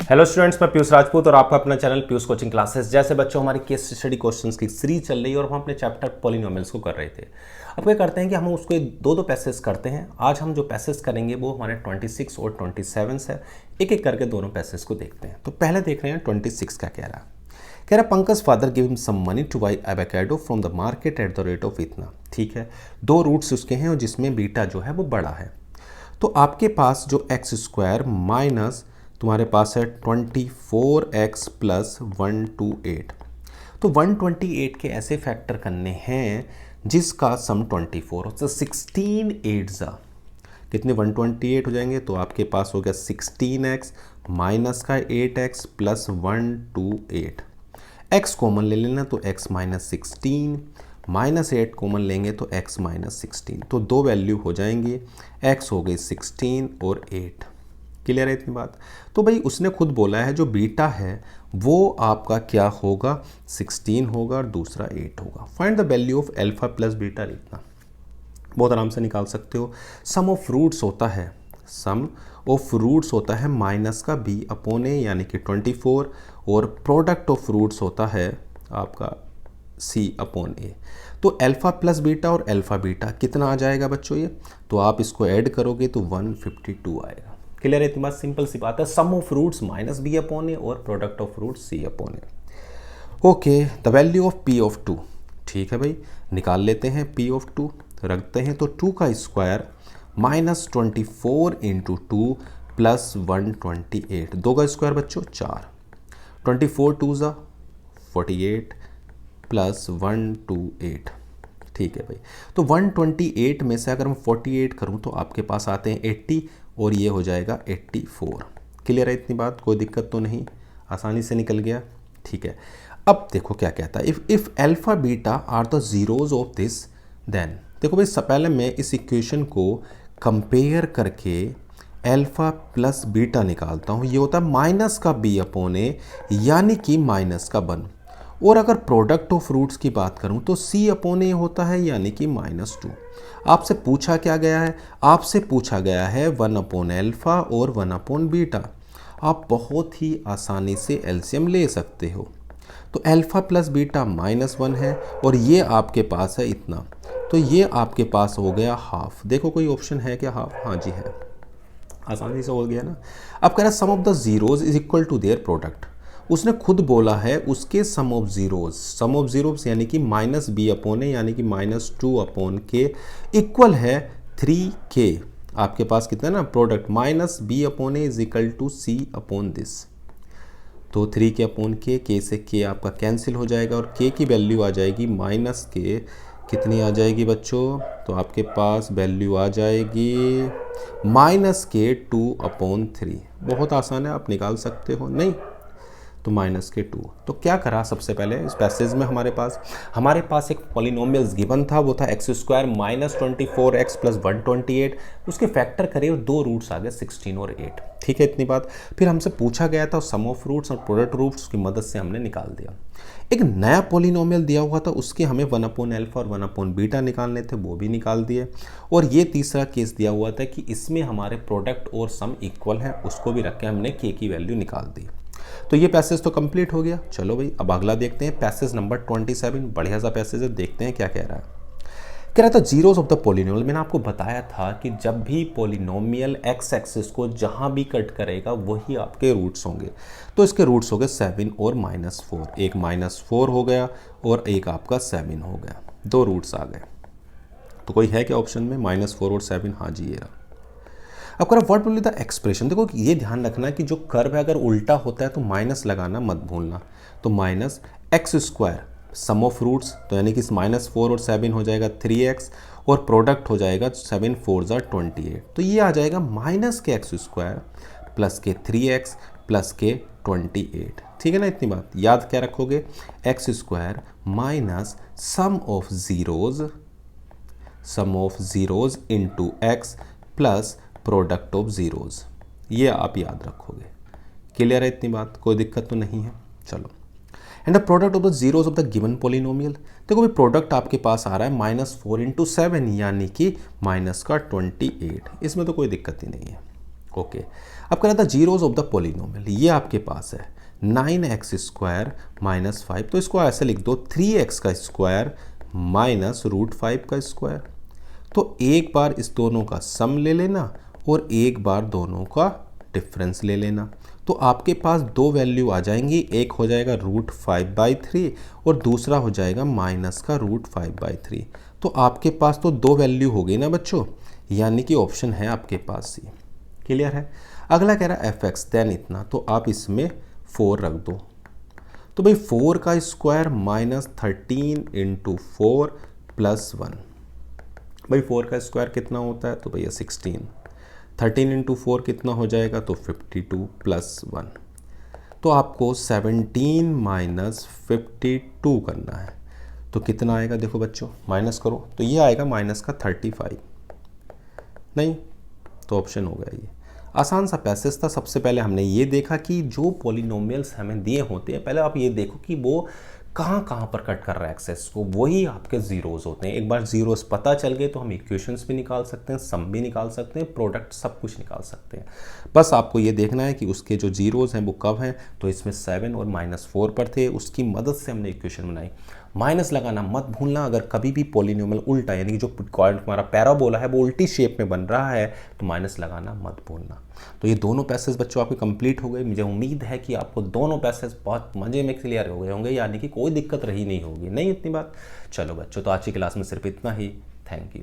Hello students, मैं पीयूष राजपूत और आपका अपना चैनल पीयूष कोचिंग क्लासेस। जैसे बच्चों हमारी केस स्टडी क्वेश्चंस की सीरीज चल रही है और हम अपने चैप्टर पॉलिनोमियल्स को कर रहे थे। अब क्या करते हैं कि हम उसको दो दो पैसेज करते हैं। आज हम जो पैसेज करेंगे वो हमारे 26 और 27 है। एक एक करके दोनों पैसेज को देखते हैं। तो पहले देख रहे हैं 26 का कह रहा Pankaj father give him some money to buy avocado from the market at the rate of इतना। ठीक है, दो रूट्स उसके हैं और जिसमें बीटा जो है वो बड़ा है। तो आपके पास जो एक्स स्क्वायर माइनस तुम्हारे पास है 24x प्लस 128। तो 128 के ऐसे फैक्टर करने हैं जिसका सम 24 हो। तो 16 8 जा कितने 128 हो जाएंगे। तो आपके पास हो गया 16x माइनस का 8x प्लस 128। x कॉमन ले लेना तो x माइनस 16 माइनस 8 कॉमन लेंगे तो x माइनस 16। तो दो वैल्यू हो जाएंगी, x हो गई 16 और 8। क्लियर है इतनी बात। तो भाई उसने खुद बोला है जो बीटा है वो आपका क्या होगा, 16 होगा और दूसरा 8 होगा। Find the value of alpha plus beta इतना बहुत आराम से निकाल सकते हो। सम ऑफ रूट्स होता है माइनस का b अपॉन ए यानी कि 24 और प्रोडक्ट ऑफ रूट्स होता है आपका c अपॉन ए। तो अल्फा प्लस बीटा और अल्फा बीटा कितना आ जाएगा बच्चों ये, तो आप इसको ऐड करोगे तो 152 आएगा। क्लियर है इतनी बात, सिंपल सी बात है। Sum of roots minus B upon A और product of roots C upon A. Okay, the value of P of 2। ठीक है भाई, निकाल लेते हैं पी ऑफ 2, रखते हैं तो 2 का स्क्वायर माइनस 24 इंटू 2 प्लस 128। 2 का स्क्वायर बच्चों 4, 24 2 ज़ा 48 प्लस 128। ठीक है भाई, तो 128 में से अगर मैं 48 करूं तो आपके पास आते हैं 80 और ये हो जाएगा 84। क्लियर है इतनी बात, कोई दिक्कत तो नहीं, आसानी से निकल गया। ठीक है, अब देखो क्या कहता है, if alpha beta are the zeros of this then. देखो भाई पहले मैं इस इक्वेशन को कंपेयर करके अल्फा प्लस बीटा निकालता हूँ। ये होता है माइनस का बी अपॉन ए यानी कि माइनस का 1। और अगर प्रोडक्ट ऑफ रूट्स की बात करूं तो c अपॉन ए होता है यानी कि -2। आपसे पूछा क्या गया है, आपसे पूछा गया है 1 अपॉन अल्फा और 1 अपॉन बीटा। आप बहुत ही आसानी से एलसीएम ले सकते हो। तो अल्फा प्लस बीटा -1 है और ये आपके पास है इतना, तो ये आपके पास हो गया हाफ। देखो कोई ऑप्शन है क्या हाफ, हाँ जी है, आसानी से हो गया ना। अब कह रहा है sum of the zeros is equal to their product. उसने खुद बोला है उसके सम ऑफ जीरोज यानी कि माइनस बी अपॉन ए यानी कि -2 अपॉन के इक्वल है 3k। आपके पास कितना ना product minus B upon a is equal to c upon this. तो 3k अपॉन के से के आपका कैंसिल हो जाएगा और k की वैल्यू आ जाएगी माइनस के, कितनी आ जाएगी बच्चों, तो आपके पास वैल्यू आ जाएगी -2/3। बहुत आसान है, आप निकाल सकते हो। नहीं तो -2। तो क्या करा सबसे पहले इस पैसेज में हमारे पास एक पॉलिनोमियल्स गिवन था, वो था x square minus 24x plus 128। उसके फैक्टर करे और दो रूट्स आ गए 16 और 8। ठीक है इतनी बात। फिर हमसे पूछा गया था सम ऑफ रूट्स और प्रोडक्ट रूट्स की मदद से हमने निकाल दिया। एक नया पॉलिनोमियल दिया हुआ था, उसके हमें 1 अपॉन अल्फा और 1 अपॉन बीटा निकालने थे, वो भी निकाल दिए। और ये तीसरा केस दिया हुआ था कि इसमें हमारे प्रोडक्ट और सम इक्वल है, उसको भी रख के हमने के की वैल्यू निकाल दी। तो ये पैसेज तो कंप्लीट हो गया। चलो भाई अब अगला देखते हैं, पैसेज नंबर 27। बढ़िया सा पैसेज है, देखते हैं क्या कह रहा है। कह रहा था जीरोस ऑफ द पॉलिनोमियल। मैंने आपको बताया था कि जब भी पॉलिनोमियल एक्स एक्सिस को जहां भी कट करेगा वही आपके रूट्स होंगे। तो इसके रूट्स हो गए 7 और -4। एक -4 हो गया और एक आपका 7 हो गया, दो रूट्स आ गए। तो कोई है क्या ऑप्शन में -4 और 7, हाँ जी ये रहा। अब करा what will be the expression. देखो ये ध्यान रखना कि जो कर्व है अगर उल्टा होता है तो माइनस लगाना मत भूलना। तो minus x square sum of roots, तो यानी कि -4 और 7 हो जाएगा 3x और प्रोडक्ट हो जाएगा 7 4 ज़ा 28। तो ये आ जाएगा माइनस के एक्स स्क्वायर प्लस के 3x प्लस के 28। ठीक है ना इतनी बात। याद क्या रखोगे, x square minus sum of zeros into x plus product of zeros. ये आप याद रखोगे। क्लियर है इतनी बात, कोई दिक्कत तो नहीं है। चलो, and the product of the zeros of the given polynomial. देखो भाई प्रोडक्ट आपके पास आ रहा है -4 इंटू 7 यानी कि -28। इसमें तो कोई दिक्कत ही नहीं है, ओके, अब कह रहा था जीरोज ऑफ द पॉलिनोमियल, ये आपके पास है 9x² माइनस 5, तो इसको ऐसे लिख दो 3x² माइनस √5 का स्क्वायर। तो एक बार इस दोनों का सम ले लेना और एक बार दोनों का डिफरेंस ले लेना, तो आपके पास दो वैल्यू आ जाएंगी, एक हो जाएगा √5/3 और दूसरा हो जाएगा माइनस का √5/3। तो आपके पास तो दो वैल्यू हो गई ना बच्चों, यानी कि ऑप्शन है आपके पास सी। क्लियर है। अगला कह रहा है fx देन इतना, तो आप इसमें 4 रख दो। तो भाई 4 का स्क्वायर माइनस 13 × 4 + 1, भाई 4 का स्क्वायर कितना होता है, तो भैया 16। 13 × 4 कितना हो जाएगा, तो 52 + 1। तो आपको 17 माइनस 52 करना है, तो कितना आएगा, देखो बच्चों माइनस करो, तो ये आएगा माइनस का 35। नहीं, तो ऑप्शन हो गया ये। आसान सा पैसेज था। सबसे पहले हमने ये देखा कि जो पॉलिनोमियल्स हमें दिए होते हैं, पहले आप ये देखो कि वो कहाँ कहाँ पर कट कर रहा है एक्सेस को, वही आपके जीरोज होते हैं। एक बार जीरोज पता चल गए तो हम इक्वेशंस भी निकाल सकते हैं, सम भी निकाल सकते हैं, प्रोडक्ट सब कुछ निकाल सकते हैं। बस आपको ये देखना है कि उसके जो जीरोज हैं वो कब हैं, तो इसमें 7 और -4 पर थे, उसकी मदद से हमने इक्वेशन बनाई। माइनस लगाना मत भूलना, अगर कभी भी पॉलिनोमियल उल्टा यानी कि जो हमारा पैराबोला है वो उल्टी शेप में बन रहा है तो माइनस लगाना मत भूलना। तो ये दोनों पैसेज बच्चों आपके कंप्लीट हो गए। मुझे उम्मीद है कि आपको दोनों पैसेज बहुत मजे में क्लियर हो गए होंगे, यानी कि कोई दिक्कत रही नहीं होगी। नहीं इतनी बात। चलो बच्चों, तो आज की क्लास में सिर्फ इतना ही। Thank you.